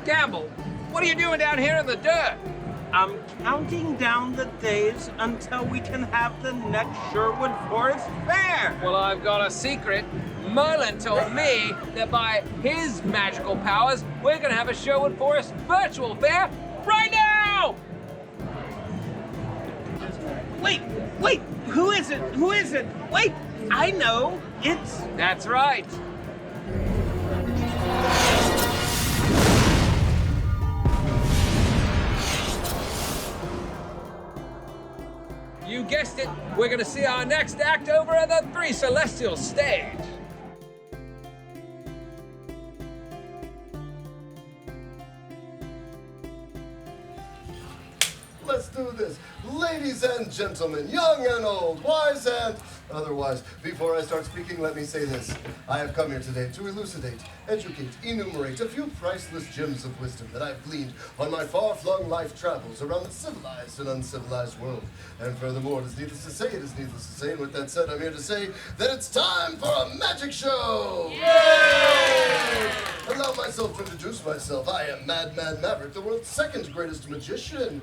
Gamble, what are you doing down here in the dirt? I'm counting down the days until we can have the next Sherwood Forest Faire. Well, I've got a secret. Merlin told me that by his magical powers, we're gonna have a Sherwood Forest virtual fair right now! Wait, who is it? Who is it? Wait, I know, it's... That's right. You guessed it, we're gonna see our next act over at the Three Celestial stage. Let's do this. Ladies and gentlemen, young and old, wise and otherwise. Before I start speaking, let me say this. I have come here today to elucidate, educate, enumerate a few priceless gems of wisdom that I've gleaned on my far-flung life travels around the civilized and uncivilized world. And furthermore, it is needless to say, and with that said, I'm here to say that it's time for a magic show! Yay! Allow myself to introduce myself. I am Madman Maverick, the world's second greatest magician.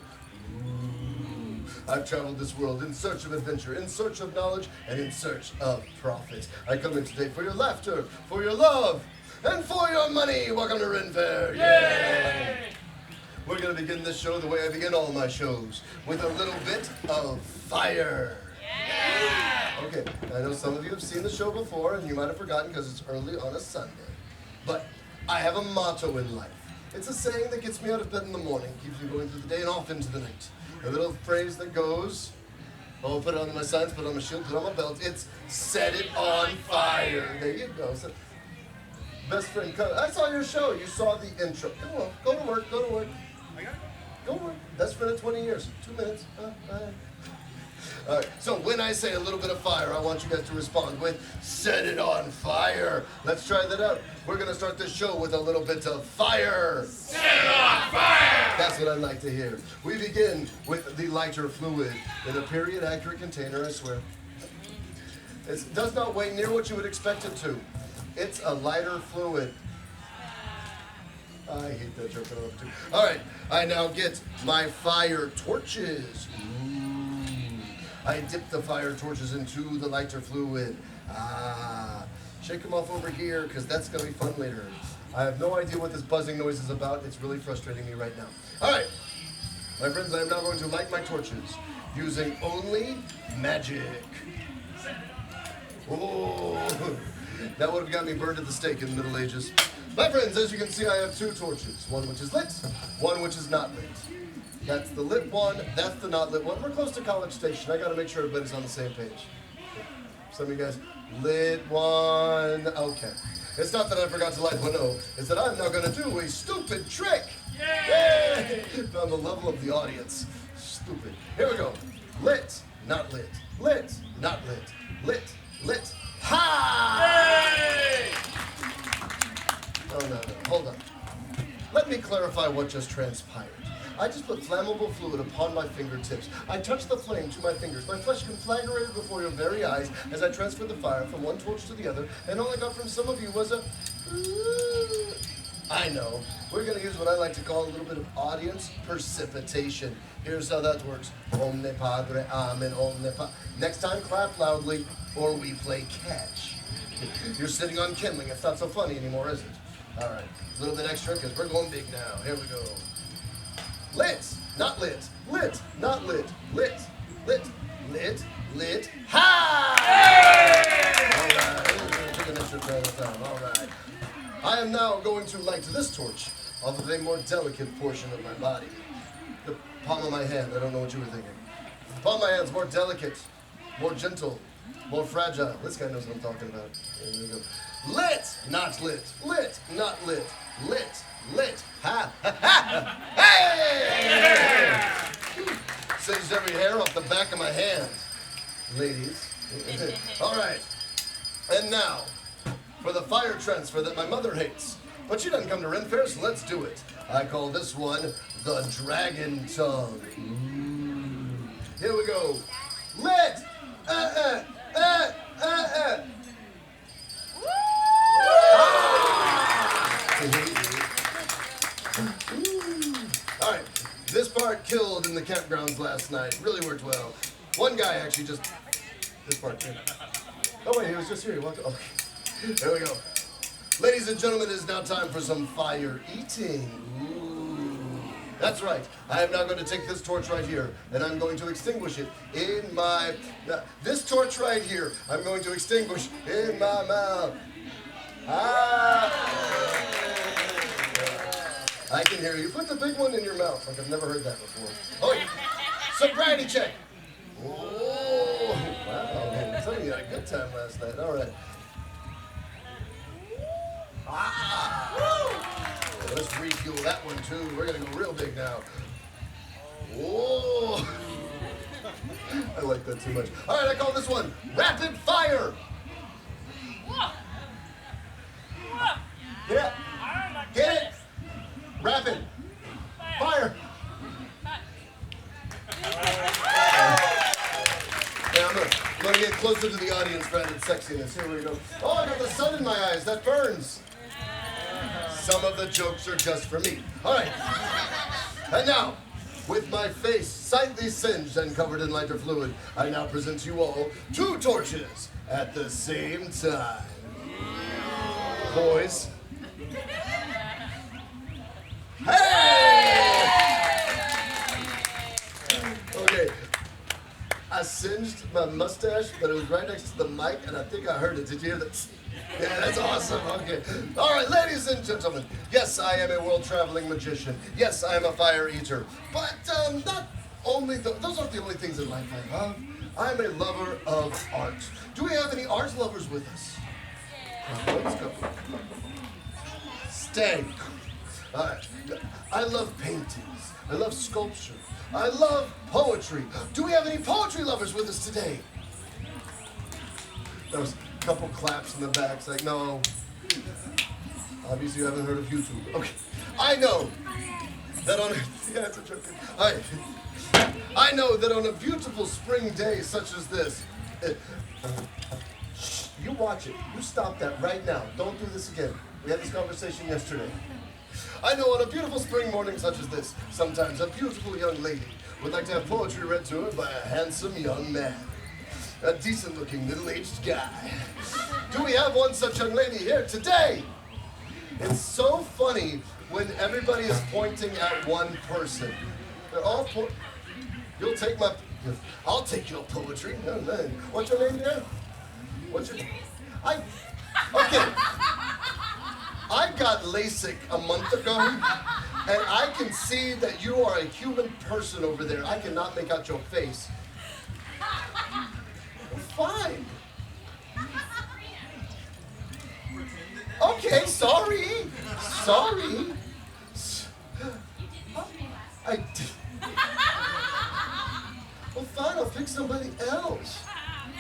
I've traveled this world in search of adventure, in search of knowledge, and in search of profit. I come in today for your laughter, for your love, and for your money. Welcome to Ren Fair. Yay! We're going to begin this show the way I begin all my shows, with a little bit of fire. Yeah! Okay, I know some of you have seen the show before, and you might have forgotten because it's early on a Sunday. But I have a motto in life. It's a saying that gets me out of bed in the morning, keeps me going through the day and off into the night. A little phrase that goes, oh, put it on my signs, put it on my shield, put it on my belt. It's set it on fire. There you go. So, best friend, I saw your show. You saw the intro. Come on, go to work, go to work. Go to work. Best friend of 20 years. 2 minutes. All right, so when I say a little bit of fire, I want you guys to respond with, set it on fire. Let's try that out. We're going to start this show with a little bit of fire. Set it on fire! That's what I'd like to hear. We begin with the lighter fluid in a period-accurate container, I swear. It does not weigh near what you would expect it to. It's a lighter fluid. I hate that joke. I love it too. All right, I now get my fire torches. I dip the fire torches into the lighter fluid. Shake them off over here, because that's going to be fun later. I have no idea what this buzzing noise is about. It's really frustrating me right now. All right, my friends, I am now going to light my torches using only magic. Oh, that would have got me burned at the stake in the Middle Ages. My friends, as you can see, I have 2 torches. One which is lit, one which is not lit. That's the lit one, that's the not lit one. We're close to College Station. I gotta make sure everybody's on the same page. Some of you guys, lit one, okay. It's not that I forgot to light one, no. It's that I'm now gonna do a stupid trick. Yay! On the level of the audience. Stupid. Here we go. Lit, not lit. Lit, not lit. Lit, lit. Ha! Yay! Oh, no, hold on. Let me clarify what just transpired. I just put flammable fluid upon my fingertips. I touch the flame to my fingers. My flesh conflagrated before your very eyes as I transferred the fire from one torch to the other, and all I got from some of you was a... I know. We're going to use what I like to call a little bit of audience precipitation. Here's how that works. Omne Padre, Amen, Omne Padre. Next time, clap loudly, or we play catch. You're sitting on kindling. It's not so funny anymore, is it? All right. A little bit extra, because we're going big now. Here we go. Lit, not lit, lit, not lit, lit, lit, lit, lit, ha! Hey! All right, take an extra time, all right. I am now going to light this torch off of a more delicate portion of my body. The palm of my hand, I don't know what you were thinking. The palm of my hand's more delicate, more gentle, more fragile. This guy knows what I'm talking about. There we go. Lit, not lit, lit, not lit, lit, lit, ha, ha, ha, hey! Singed every hair off the back of my hand, ladies. All right, and now, for the fire transfer that my mother hates. But she doesn't come to Ren Fair, so let's do it. I call this one the Dragon Tongue. Here we go. Lit, last night. Really worked well. One guy actually just... This part. Yeah. Oh, wait, he was just here. He walked... Okay. There we go. Ladies and gentlemen, it is now time for some fire eating. Ooh. That's right. I am now going to take this torch right here, and I'm going to extinguish it in my... this torch right here, I'm going to extinguish in my mouth. I can hear you. Put the big one in your mouth. Like I've never heard that before. Oh, sobriety check. Oh, wow, man. I'm telling you, you had a good time last night. All right. Well, let's refuel that one, too. We're going to go real big now. Whoa. I like that too much. All right, I call this one Rapid Fire. Yeah. Get it. Rapid Fire. Yeah, I'm gonna get closer to the audience for added sexiness. Here we go. Oh, I got the sun in my eyes. That burns. Some of the jokes are just for me. All right. And now, with my face slightly singed and covered in lighter fluid, I now present to you all 2 torches at the same time. Boys. Hey! Okay. I singed my mustache, but it was right next to the mic, and I think I heard it. Did you hear that? Yeah, that's awesome. Okay. All right, ladies and gentlemen. Yes, I am a world-traveling magician. Yes, I am a fire eater. But not only those aren't the only things in life I love. I'm a lover of art. Do we have any art lovers with us? Let's go. Stank. All right. I love paintings. I love sculpture. I love poetry. Do we have any poetry lovers with us today? There was a couple claps in the back. It's like, no. Obviously, you haven't heard of YouTube. Okay. I know that on yeah, it's a joke. I know that on a beautiful spring day such as this, you watch it. You stop that right now. Don't do this again. We had this conversation yesterday. I know on a beautiful spring morning such as this, sometimes a beautiful young lady would like to have poetry read to her by a handsome young man. A decent-looking, middle-aged guy. Do we have one such young lady here today? It's so funny when everybody is pointing at one person. They're all you'll take my... I'll take your poetry. No, no. What's your name there? What's your... Okay. I got LASIK a month ago, and I can see that you are a human person over there. I cannot make out your face. Fine. Okay, sorry. Sorry. Well, fine, I'll pick somebody else.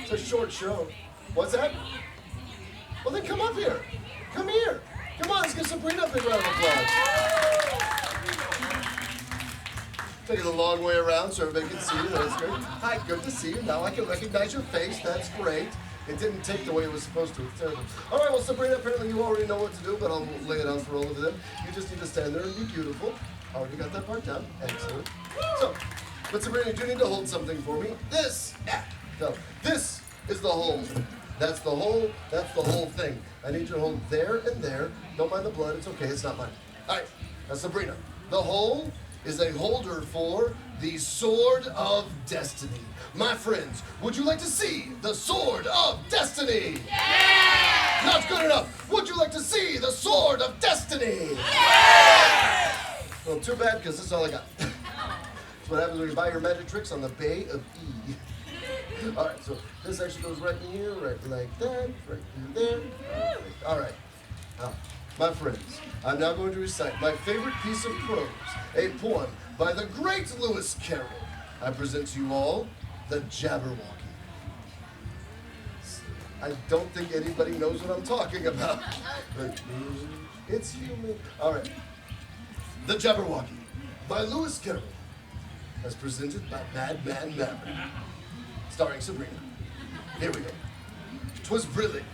It's a short show. What's that? Well, then come up here. Come here. Come on, let's give Sabrina a big round of applause. Take it a long way around so everybody can see you. That's great. Hi, good to see you. Now I can recognize your face. That's great. It didn't take the way it was supposed to. It's terrible. All right, well, Sabrina, apparently you already know what to do, but I'll lay it out for all of them. You just need to stand there and be beautiful. Already got that part down. Excellent. So, but Sabrina, you do need to hold something for me. This. No, this is the hole. That's the hole. That's the whole thing. I need you to hold there and there. Don't mind the blood. It's okay. It's not mine. All right. Now, Sabrina, the hole is a holder for the Sword of Destiny. My friends, would you like to see the Sword of Destiny? Yeah! Not good enough. Would you like to see the Sword of Destiny? Yeah! Well, too bad, because this is all I got. That's what happens when you buy your magic tricks on the Bay of E. All right, so this actually goes right in here, right like that, right in there. All right. My friends, I'm now going to recite my favorite piece of prose, a poem by the great Lewis Carroll. I present to you all the Jabberwocky. I don't think anybody knows what I'm talking about. It's human. All right. The Jabberwocky by Lewis Carroll, as presented by Madman Maverick, starring Sabrina. Here we go. 'Twas brillig,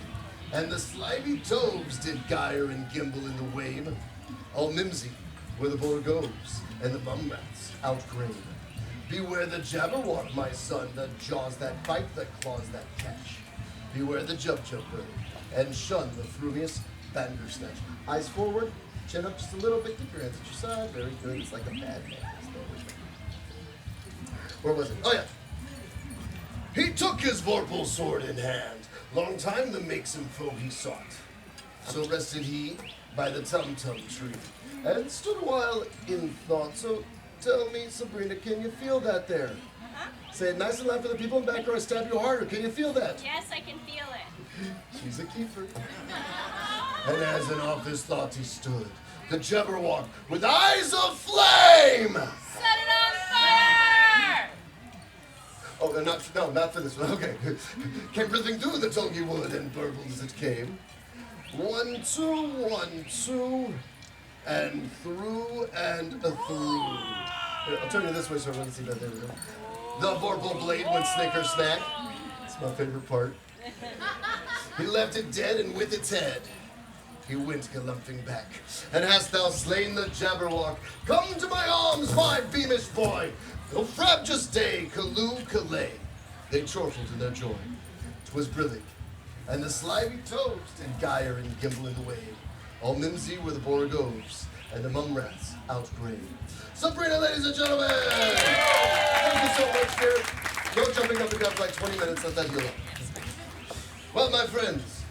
and the slimy toves did gyre and gimble in the wave. All mimsy were the borgoes, and the bum rats outgrained. Beware the Jabberwock, my son, the jaws that bite, the claws that catch. Beware the Jump Jumper, and shun the frumious Bandersnatch. Eyes forward, chin up just a little bit, keep your hands at your side. Very good. It's like a bad man. Where was it? Oh, yeah. He took his vorpal sword in hand. Long time the makesome foe he sought. So rested he by the tum-tum tree, and stood a while in thought. So tell me, Sabrina, can you feel that there? Uh-huh. Say it nice and loud for the people in the back, or I stab you harder. Can you feel that? Yes, I can feel it. She's a keeper. And as in office thought he stood, the Jabberwock with eyes of flame! Set it on fire! Oh, not for this one. Okay. Came breathing through the tonguey wood and burbled as it came. 1, 2, 1, 2, and through and through. Here, I'll turn you this way so everyone can see that. There we go. The vorpal blade went snicker snack. It's my favorite part. He left it dead, and with its head he went galumphing back. And hast thou slain the Jabberwock? Come to my arms, my beamish boy! No frabjous day, Callooh, Calais. They chortled in their joy. 'Twas brillig, and the slimy toast, and gyre and gimble in the wave. All mimsy were the borogoves, and the mumrats outgrave. Sabrina, ladies and gentlemen! Thank you so much, dear. Go jumping up and down for like 20 minutes, let that heal up. Well, my friends,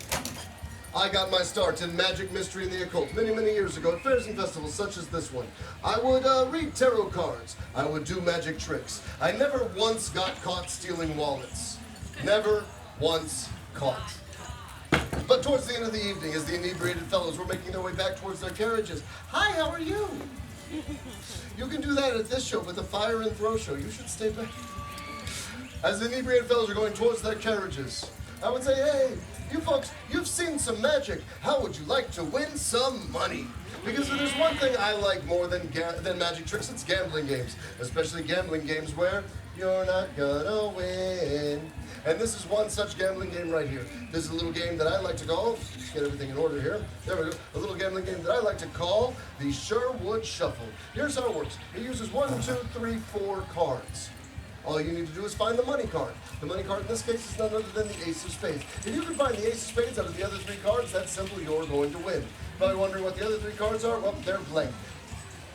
I got my start in magic, mystery, and the occult many, many years ago at fairs and festivals such as this one. I would read tarot cards. I would do magic tricks. I never once got caught stealing wallets. Never once caught. But towards the end of the evening, as the inebriated fellows were making their way back towards their carriages, "Hi, how are you?" You can do that at this show with the Fire and Throw show. You should stay back. As the inebriated fellows are going towards their carriages, I would say, "Hey, you folks, you've seen some magic. How would you like to win some money?" Because if there's one thing I like more than magic tricks, it's gambling games. Especially gambling games where you're not gonna win. And this is one such gambling game right here. This is a little game that I like to call, let's get everything in order here. There we go. A little gambling game that I like to call the Sherwood Shuffle. Here's how it works. It uses 1, 2, 3, 4 cards. All you need to do is find the money card. The money card in this case is none other than the Ace of Spades. If you can find the Ace of Spades out of the other 3 cards, that's simple, you're going to win. Probably wondering what the other 3 cards are? Well, they're blank.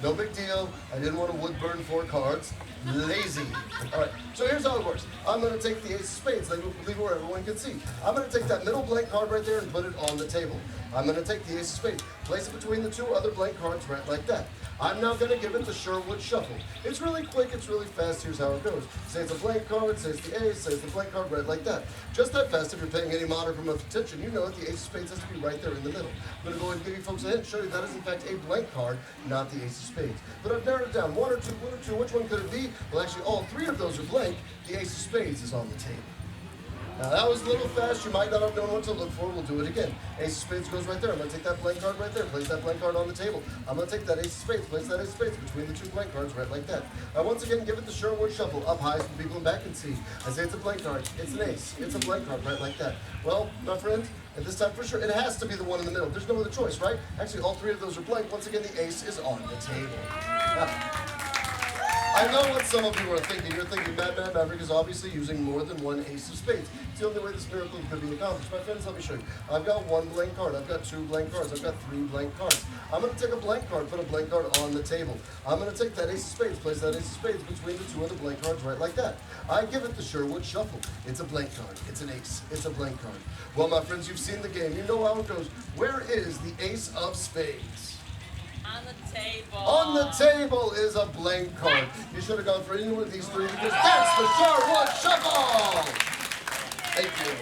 No big deal. I didn't want to wood burn 4 cards. Lazy. All right, so here's how it works. I'm going to take the Ace of Spades, leave it where everyone can see. I'm going to take that middle blank card right there and put it on the table. I'm going to take the Ace of Spades, place it between the 2 other blank cards right like that. I'm now going to give it the Sherwood Shuffle. It's really quick, it's really fast, here's how it goes. Say it's a blank card, say it's the ace, say it's the blank card right like that. Just that fast, if you're paying any modicum of attention, you know that the Ace of Spades has to be right there in the middle. I'm going to go ahead and give you folks a hint, show you that is in fact a blank card, not the Ace of Spades. But I've narrowed it down, one or two, which one could it be? Well, actually all 3 of those are blank, the Ace of Spades is on the table. Now that was a little fast, you might not have known what to look for, we'll do it again. Ace of Spades goes right there, I'm going to take that blank card right there, place that blank card on the table. I'm going to take that Ace of Spades, place that Ace of Spades between the 2 blank cards right like that. Now once again, give it the Sherwood Shuffle, up high so people in back can see. I say it's a blank card, it's an ace, it's a blank card right like that. Well, my friend, at this time for sure, it has to be the one in the middle. There's no other choice, right? Actually, all 3 of those are blank. Once again, the ace is on the table. Now, I know what some of you are thinking. You're thinking Madman Maverick is obviously using more than 1 Ace of Spades. It's the only way this miracle could be accomplished. My friends, let me show you. I've got 1 blank card. I've got 2 blank cards. I've got 3 blank cards. I'm going to take a blank card, put a blank card on the table. I'm going to take that Ace of Spades, place that Ace of Spades between the 2 other blank cards right like that. I give it the Sherwood Shuffle. It's a blank card. It's an ace. It's a blank card. Well, my friends, you've seen the game. You know how it goes. Where is the Ace of Spades? On the table. On the table is a blank card. You should have gone for any one of these 3 because that's the Sherwood Shuffle! Thank you.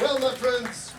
Well, my friends,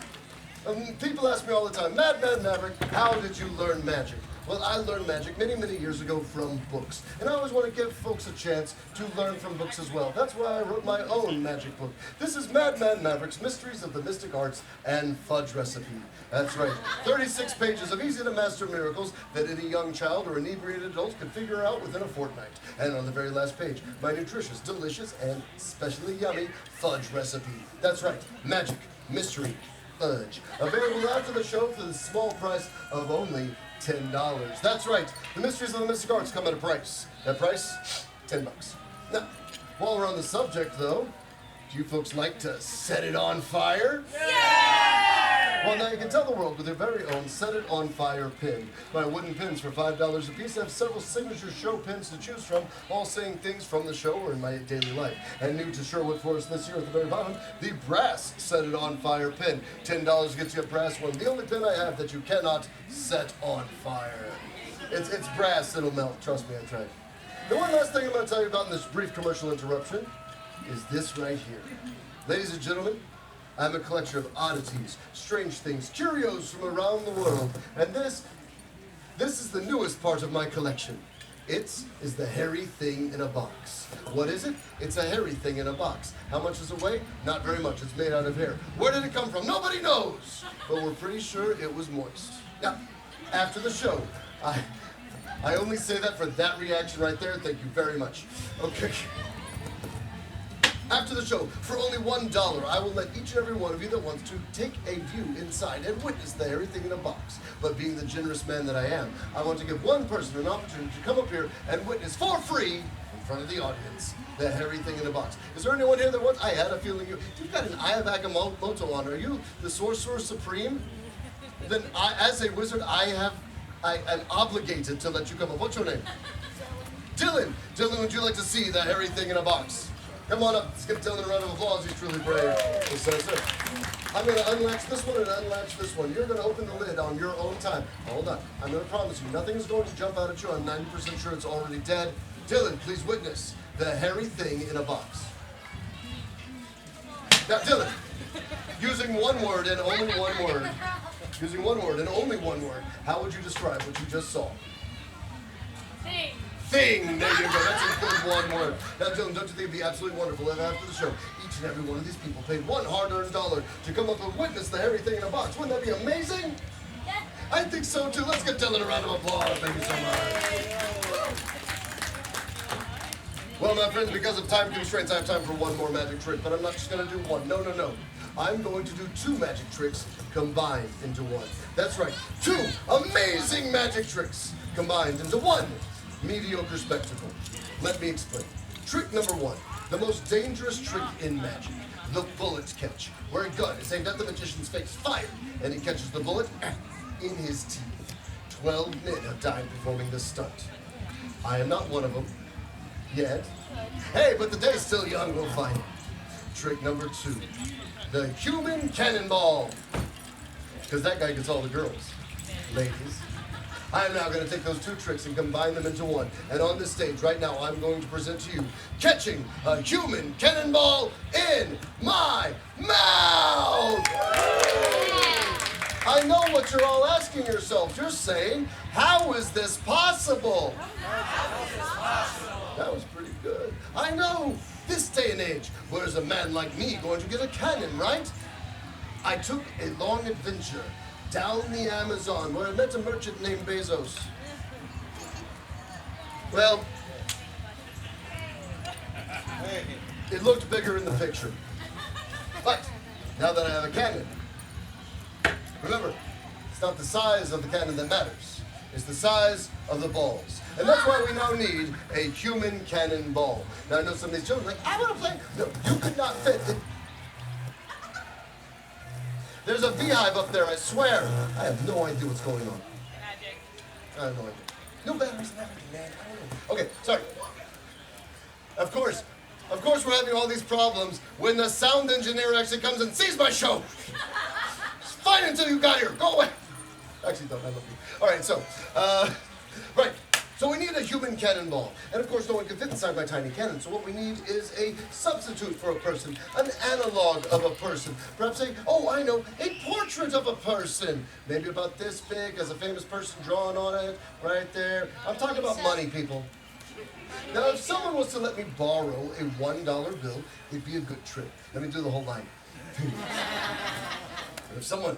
people ask me all the time, Madman Maverick, how did you learn magic? Well, I learned magic many, many years ago from books. And I always want to give folks a chance to learn from books as well. That's why I wrote my own magic book. This is Madman Maverick's Mysteries of the Mystic Arts and Fudge Recipe. That's right, 36 pages of easy-to-master miracles that any young child or inebriated adult can figure out within a fortnight. And on the very last page, my nutritious, delicious, and especially yummy fudge recipe. That's right, magic, mystery, fudge. Available after the show for the small price of only $10. That's right, the Mysteries of the Mystic Arts come at a price. That price $10. Now, while we're on the subject, though, do you folks like to set it on fire? Well, now you can tell the world with your very own Set It On Fire pin. My wooden pins for $5 a piece have several signature show pins to choose from, all saying things from the show or in my daily life. And new to Sherwood Forest this year at the very bottom, the brass Set It On Fire pin. $10 gets you a brass one. The only pin I have that you cannot set on fire. It's brass, it'll melt. Trust me, I tried. The one last thing I'm going to tell you about in this brief commercial interruption is this right here. Ladies and gentlemen, I'm a collector of oddities, strange things, curios from around the world. And this is the newest part of my collection. It is the hairy thing in a box. What is it? It's a hairy thing in a box. How much does it weigh? Not very much. It's made out of hair. Where did it come from? Nobody knows. But we're pretty sure it was moist. Now, after the show, I only say that for that reaction right there. Thank you very much. Okay. After the show, for only $1, I will let each and every one of you that wants to take a view inside and witness the hairy thing in a box. But being the generous man that I am, I want to give one person an opportunity to come up here and witness for free in front of the audience the hairy thing in a box. Is there anyone here that wants? I had a feeling you've got an Eye of Agamotto on. Are you the Sorcerer Supreme? Then as a wizard, I am obligated to let you come up. What's your name? Dylan. Dylan, would you like to see the hairy thing in a box? Come on up. Let's give Dylan a round of applause. He's truly brave. I'm going to unlatch this one and unlatch this one. You're going to open the lid on your own time. Hold on. I'm going to promise you, nothing is going to jump out at you. I'm 90% sure it's already dead. Dylan, please witness the hairy thing in a box. Now, Dylan, using one word and only one word, how would you describe what you just saw? Thing. There you go. That's a good one word. Now, Dylan, don't you think it'd be absolutely wonderful if after the show, each and every one of these people paid one hard-earned dollar to come up and witness the hairy thing in a box? Wouldn't that be amazing? Yeah. I think so, too. Let's get Dylan a round of applause. Thank you so much. Well, my friends, because of time constraints, I have time for one more magic trick, but I'm not just going to do one. No. I'm going to do two magic tricks combined into one. That's right. Two amazing magic tricks combined into one mediocre spectacle. Let me explain. Trick number one, the most dangerous trick in magic, the bullet catch, where a gun is aimed at the magician's face, fired, and he catches the bullet in his teeth. 12 men have died performing this stunt. I am not one of them, yet. Hey, but the day's still young, we'll find. Trick number two, the human cannonball. Because that guy gets all the girls. Ladies, I am now going to take those two tricks and combine them into one. And on this stage right now, I'm going to present to you catching a human cannonball in my mouth. I know what you're all asking yourselves. You're saying, how is this possible? That was pretty good. I know. This day and age, where's a man like me going to get a cannon, right? I took a long adventure down the Amazon where I met a merchant named Bezos. Well, it looked bigger in the picture. But now that I have a cannon, remember, it's not the size of the cannon that matters. It's the size of the balls. And that's why we now need a human cannonball. Now I know some of these children are like, I want to play. No, you could not fit. There's a beehive up there, I swear. I have no idea what's going on. Magic. I have no idea. No batteries and everything, man. I don't know. Okay, sorry. Of course we're having all these problems when the sound engineer actually comes and sees my show. It's fine until you got here. Go away. Actually, don't. I love you. All right, so, right. So we need a human cannonball. And of course, no one can fit inside my tiny cannon. So what we need is a substitute for a person, an analog of a person. Perhaps a portrait of a person. Maybe about this big, as a famous person drawn on it, right there. I'm talking about money, people. Now, if someone was to let me borrow a $1 bill, it'd be a good trick. Let me do the whole line. If someone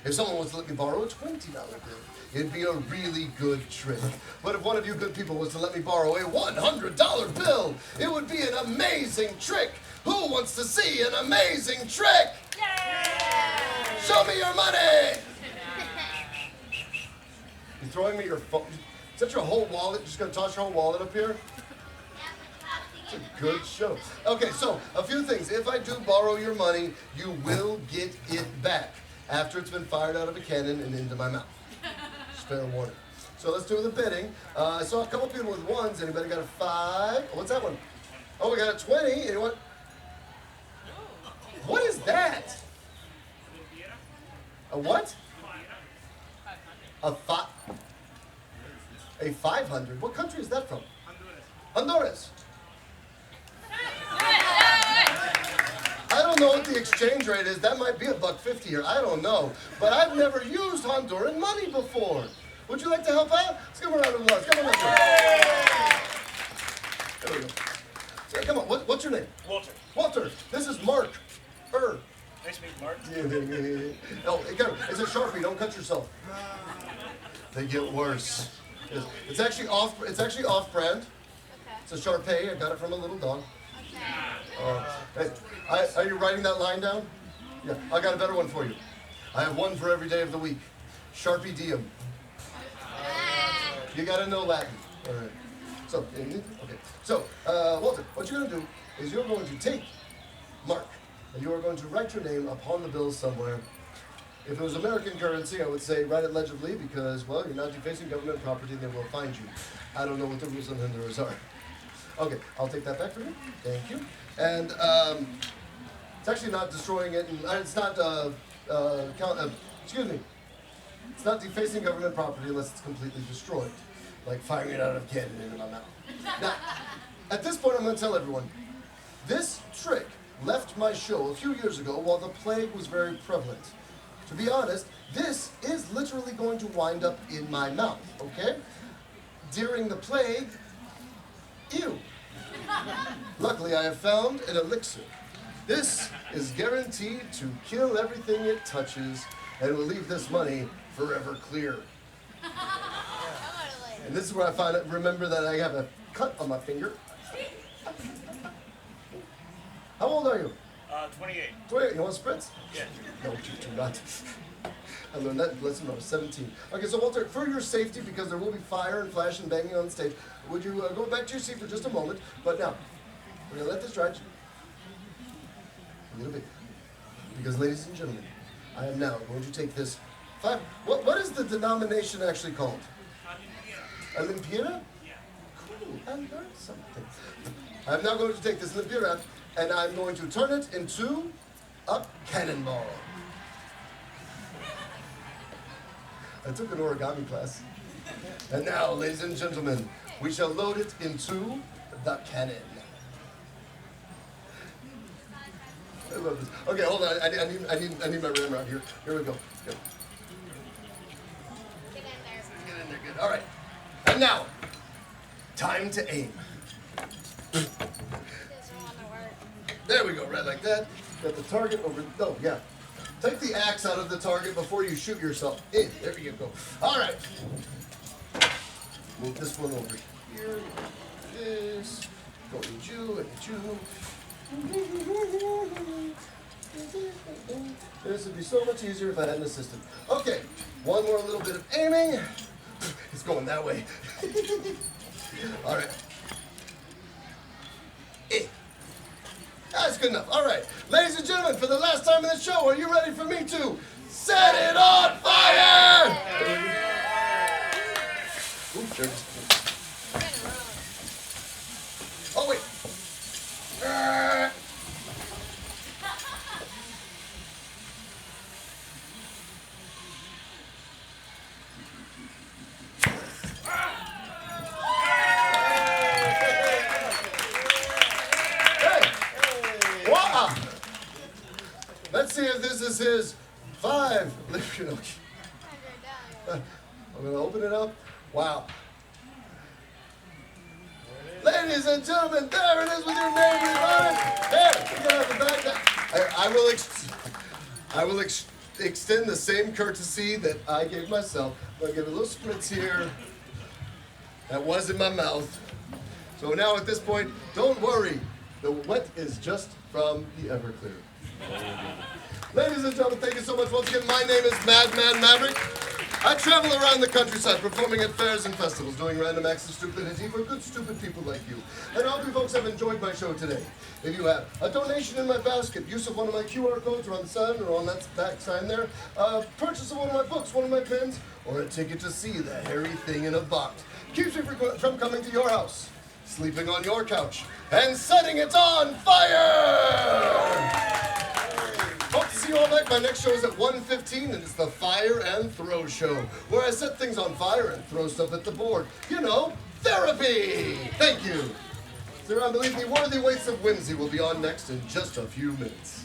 was to let me borrow a $20 bill, it'd be a really good trick. But if one of you good people was to let me borrow a $100 bill, it would be an amazing trick. Who wants to see an amazing trick? Yeah! Show me your money! You're throwing me your phone. Is that your whole wallet? Just gonna toss your whole wallet up here? Good show. Okay, so a few things. If I do borrow your money, you will get it back after it's been fired out of a cannon and into my mouth. Just fair warning. So let's do the bidding. I saw a couple people with ones. Anybody got a 5? What's that one? Oh, we got a 20. Anyone? What is that? A what? A 500? What country is that from? Honduras. I don't know what the exchange rate is. That might be $1.50 here. I don't know. But I've never used Honduran money before. Would you like to help out? Let's give him a round of applause. Come on up here. There we go. Yeah, come on. What's your name? Walter. Walter. This is Mark. Nice to meet you, Mark. No, it's a Sharpie. Don't cut yourself. They get worse. It's actually off. It's actually off-brand. It's a Sharpie. I got it from a little dog. Hey, are you writing that line down? Yeah. I got a better one for you. I have one for every day of the week. Sharpie diem. You got to know Latin. All right. So, okay. So, Walter, what you're going to do is you're going to take Mark, and you are going to write your name upon the bill somewhere. If it was American currency, I would say write it legibly because, well, you're not defacing government property, they will find you. I don't know what the rules on Honduras are. Okay, I'll take that back from you. Thank you. And it's actually not destroying it, and it's not, excuse me. It's not defacing government property unless it's completely destroyed, like firing it out of a cannon into my mouth. Now, at this point, I'm going to tell everyone, this trick left my show a few years ago while the plague was very prevalent. To be honest, this is literally going to wind up in my mouth, okay? During the plague, ew. Luckily, I have found an elixir. This is guaranteed to kill everything it touches and will leave this money forever clear. And this is where I find it. Remember that I have a cut on my finger. How old are you? 28. 28. You want spritz? Yeah. No, you do not. I learned that lesson when I was 17. Okay, so Walter, for your safety, because there will be fire and flash and banging on the stage, would you go back to your seat for just a moment? But now, we're going to let this dry a little bit. Because, ladies and gentlemen, I am now going to take this what is the denomination actually called? Olimpiada? Yeah. Cool, I learned something. I'm now going to take this Olimpiada and I'm going to turn it into a cannonball. I took an origami class. And now, ladies and gentlemen, we shall load it into the cannon. I love this. Okay, hold on. I need my ramrod here. Here we go. Good. Get in there. Get in there. Good. All right. And now, time to aim. Doesn't want to work. There we go. Right like that. Got the target over. Oh, yeah. Take the axe out of the target before you shoot yourself in. There you go. All right. Move this one over here. This. Don't need you. I need you. This would be so much easier if I had an assistant. Okay, one more little bit of aiming. It's going that way. All right. That's good enough. All right. Ladies and gentlemen, for the last time in the show, are you ready for me to set it on fire? Ooh, there it is. Oh, wait. Let's see if this is his 5. I'm going to open it up. Wow. Ladies and gentlemen, there it is with your name on it. There, you can have the back. I will extend the same courtesy that I gave myself. I'm going to give a little spritz here. That was in my mouth. So now at this point, don't worry. The wet is just from the Everclear. Ladies and gentlemen, thank you so much once again. My name is Madman Maverick. I travel around the countryside performing at fairs and festivals, doing random acts of stupidity for good, stupid people like you. And I hope you folks have enjoyed my show today. If you have a donation in my basket, use of one of my QR codes or on the side or on that back sign there, purchase of one of my books, one of my pens, or a ticket to see the hairy thing in a box keeps me from coming to your house, sleeping on your couch, and setting it on fire! Hope to see you all back. My next show is at 1:15, and it's the Fire and Throw Show, where I set things on fire and throw stuff at the board. You know, therapy! Thank you. Sir, I believe the Worthy Weights of Whimsy will be on next in just a few minutes.